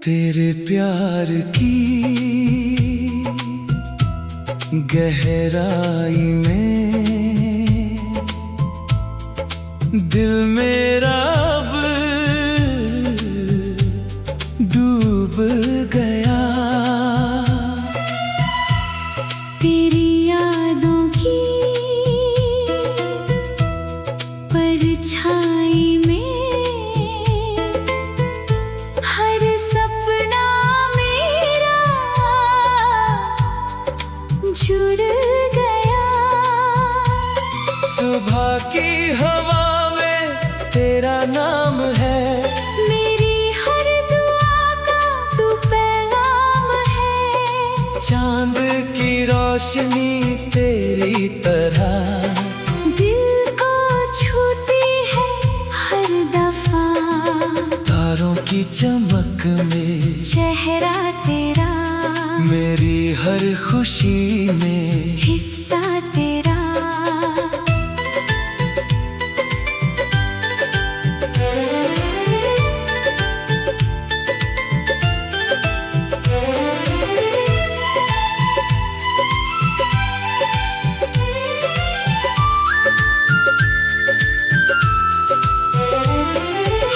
तेरे प्यार की गहराई में दिल मेरा अब डूब गया। तेरी यादों की परछाई में हर सपना मेरा जुड़ गया। सुबह की हवा में तेरा नाम है, मेरी हर दुआ का तू पैगाम है। चांद की रोशनी तेरी तरह दिल को छूती है हर दफा। तारों की चमक में चेहरा तेरा, मेरी हर खुशी में हिस्सा तेरा।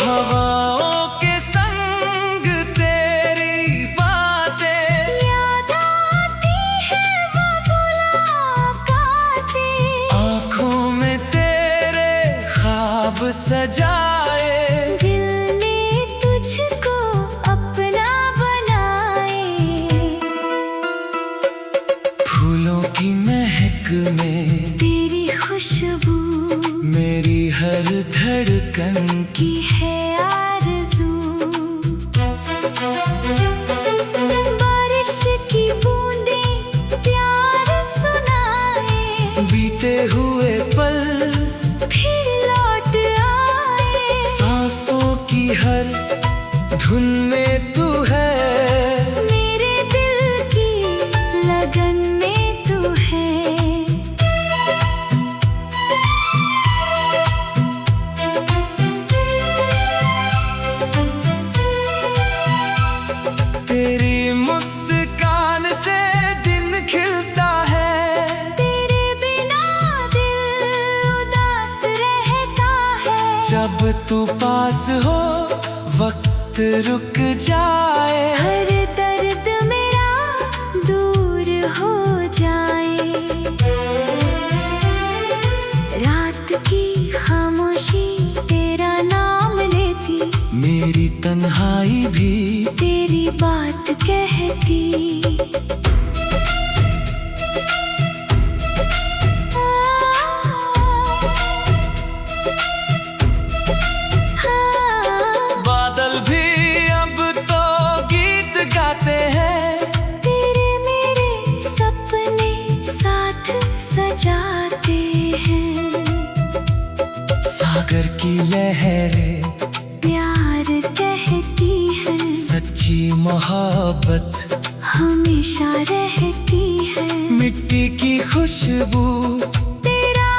हवाओं के संग तेरी बातें याद आती है वो मुलाकातें। आँखों में तेरे ख्वाब सजाए। दिल ने तुझको अपना बनाए। फूलों की महक में तेरी खुशबू मेरी हर धड़कन की है आरज़ू। बारिश की बूंदें प्यार सुनाए, बीते हुए पल फिर लौट आए। सांसों की हर धुन में तू है, मेरे दिल की लगन में तू है। तेरी मुस्कान से दिन खिलता है। तेरे बिना दिल उदास रहता है। जब तू पास हो वक्त रुक जाए। हर दर्द मेरा दूर हो जाए। रात की खामोशी तेरा नाम लेती, मेरी तन्हाई भी तेरी बात कहती। बादल भी अब तो गीत गाते हैं। तेरे मेरे सपने साथ सजाते हैं। सागर की लहरें प्यार कहती है, सच्ची मोहब्बत हमेशा रहती है। मिट्टी की खुशबू तेरा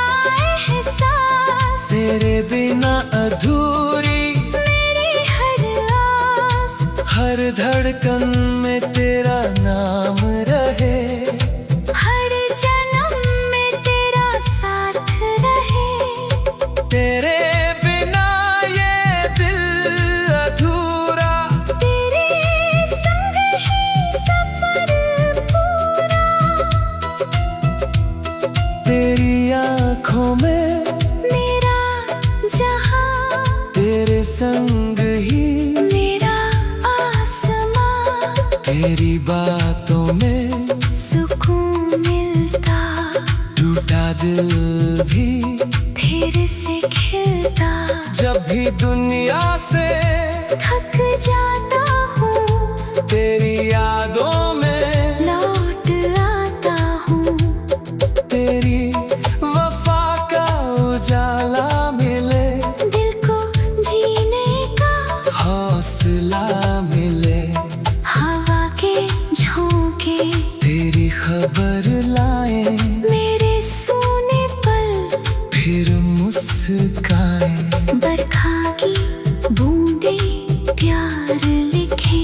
एहसास, तेरे बिना अधूरी। मेरी हर आस, हर धड़कन में तेरा नाम रहे। हर जन्म में तेरा साथ रहे। तेरे बिना ये दिल अधूरा। तेरे संग ही सफर पूरा। तेरी आँखों में मेरा जहां, तेरे संग ही मेरा आसमां। तेरी बातों में सुकून मिलता, टूटा दिल भी फिर से खिलता। जब भी दुनिया से थक जाता हूँ, तेरी यादों में लौट आता हूँ। तेरी वफा का उजाला मिले, दिल को जीने का हौसला मिले। हवा के झोंके तेरी खबर लाए, मेरे सूने पल फिर मुस्काए। बरखा की बूंदें प्यार लिखे।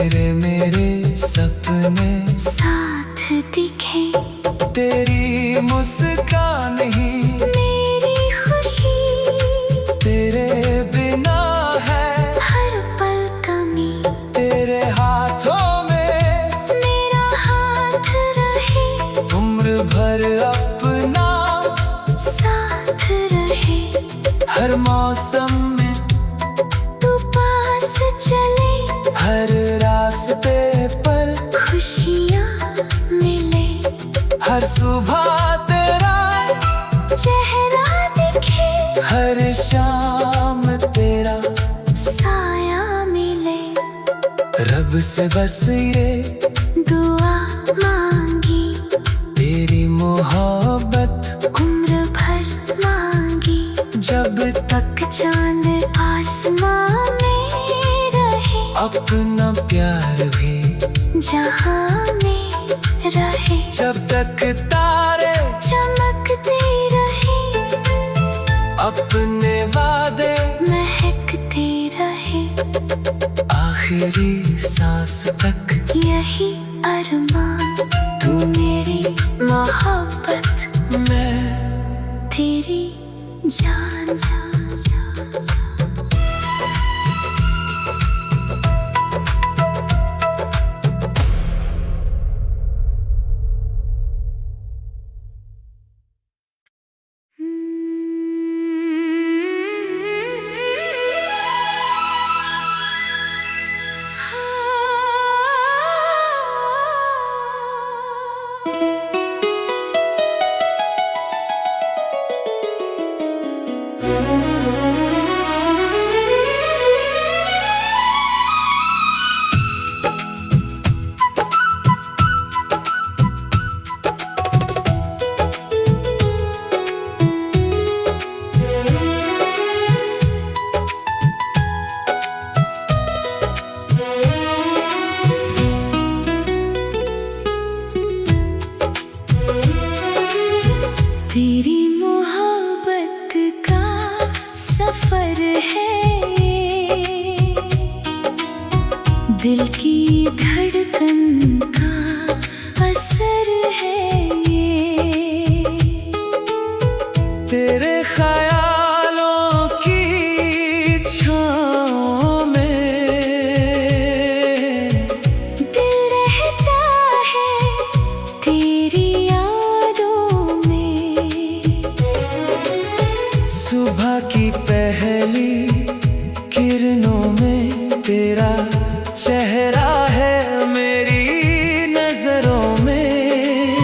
तेरे मेरे सपने साथ दिखे। तेरी मुस्कान ही मेरी खुशी, तेरे बिना है हर पल कमी। तेरे हाथों में मेरा हाथ रहे, उम्र भर अपना साथ रहे। हर मौसम में तू पास चले, हर रास्ते पर खुशियाँ मिले। हर सुबह तेरा चेहरा दिखे, हर शाम तेरा साया मिले। रब से बस ये दुआ मांगी, तेरी मोहब्बत उम्र भर मांगी। जब तक चांद आसमां में रहे, अपना प्यार भी जहां में रहे। जब तक तारे चमकते रहे, अपने वादे महकते रहे। आखिरी सांस तक यही अरमान, तू मेरी मोहब्बत, मैं तेरी जान। तेरी मोहब्बत का सफर है, दिल की धड़कन का असर है ये। तेरे ख्यालों की छाँव में दिल रहता है तेरी यादों में। सुबह की पहली किरणों में तेरा चेहरा है मेरी नजरों में।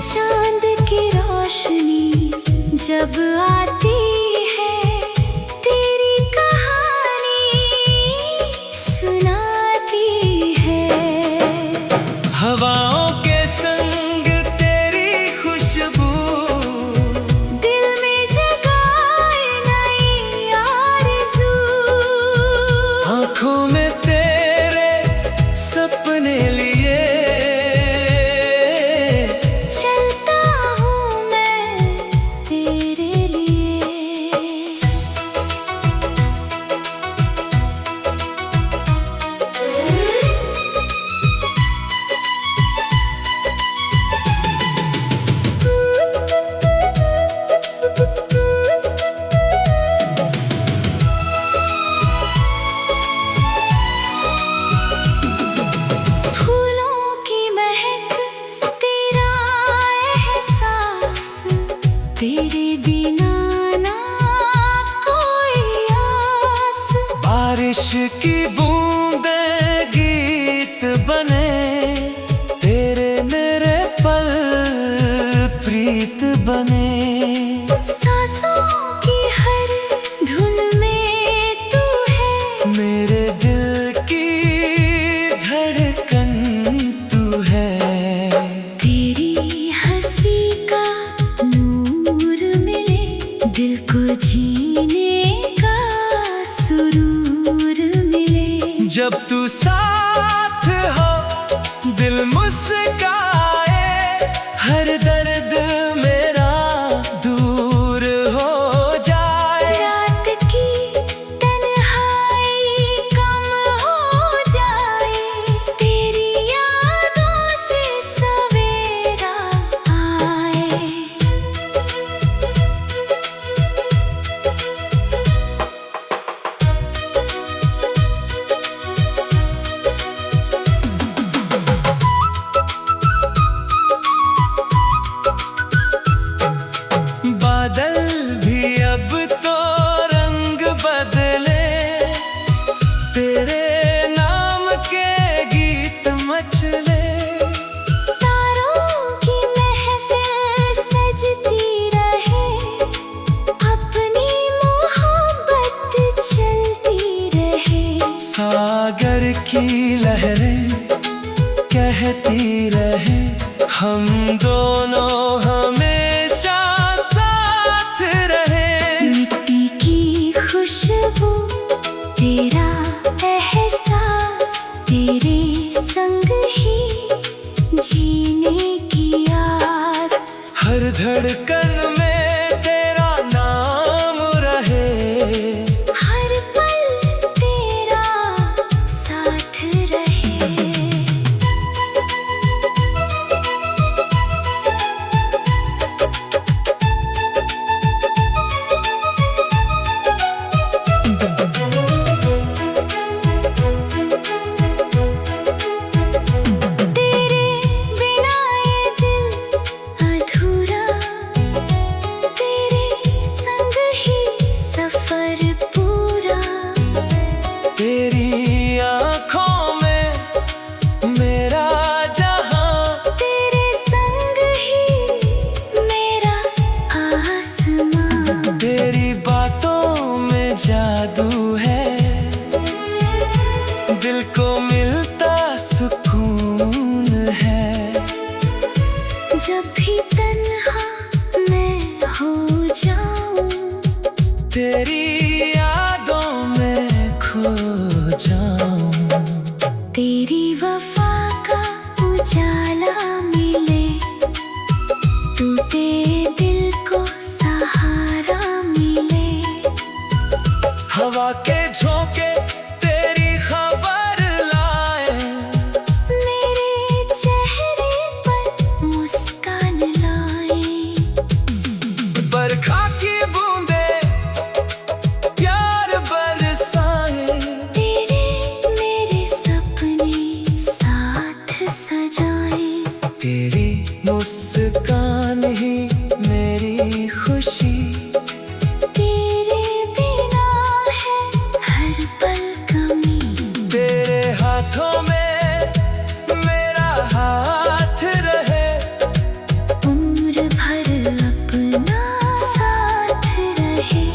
चांद की रोशनी जब आती है, तेरी कहानी सुनाती है। हवाओं के संग तेरी खुशबू दिल में जगाए नई आरज़ू। आँखों में तेरे सपने लिए चलता हूँ मैं तेरे लिए। फूलों की महक, तेरा एहसास, तेरे बिना ना कोई आस। बारिश की बूंदें गीत बने तेरे मेरे पल प्रीत बने। सांसों की हर धुन में तू है, मेरे दिल की धड़कन तू है। तेरी हंसी का नूर मिले, दिल को जीने का सुरूर मिले। जब तू साथ हो दिल मुस्काए, हर दर्द मेरा दूर हो जाए। रात की तन्हाई कम हो जाए, सागर की लहरें कहती रहे, हम दोनों हमेशा साथ रहे। मिट्टी की खुशबू, तेरा एहसास, तेरे संग ही जीने की आस। हर धड़कन में तेरा नाम रहे, हर पल तेरा साथ रहे। तेरे बिना ये दिल अधूरा, तेरे संग ही सफर पूरा। तेरी आँखों में मेरा जहां, तेरे संग ही मेरा आसमां। तेरी बातों में जादू है, दिल को मिलता सुकून है। जब भी तन्हा मैं हो जाऊं, तेरी यादों में खो जाऊं। तेरी वफा का उजाला मिले, टूटे दिल को सहारा मिले। हवा के झोंके तेरी खबर लाए, मेरे चेहरे पर मुस्कान लाए। बरखा की बूंदे प्यार बरसाए, तेरे मेरे सपने साथ सजाए। तेरी मुस्कान ही मेरी खुशी। तेरे बिना है हर पल कमी। तेरे हाथों में मेरा हाथ रहे, उम्र भर अपना साथ रहे।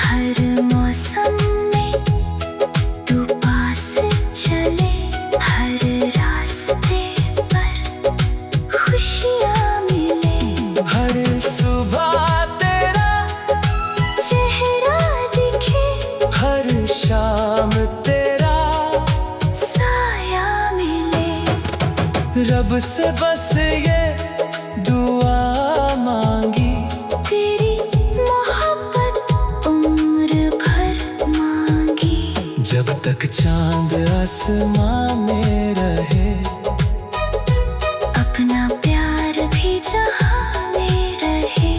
हर मौसम में तू पास चले, हर रास्ते पर खुशियाँ मिले। हर सुबह तेरा चेहरा दिखे, हर शाम तेरा साया मिले। रब से बस ये दुआ मांगी, तेरी मोहब्बत उम्र भर मांगी। जब तक चांद आसमां में रहे, अपना प्यार भी जहां में रहे।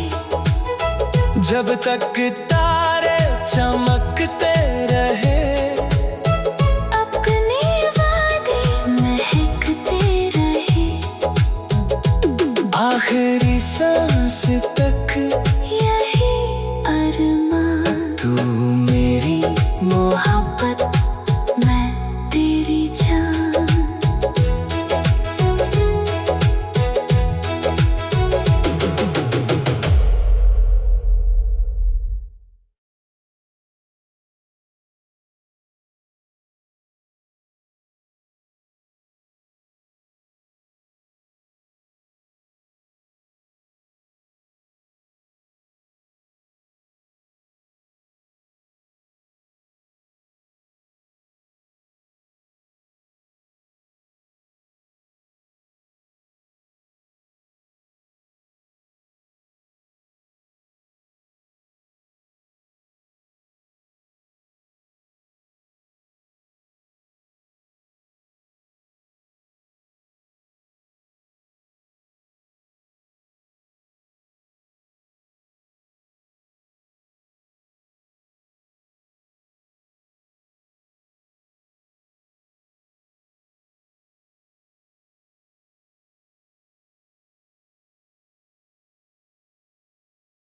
जब तक तारे चमकते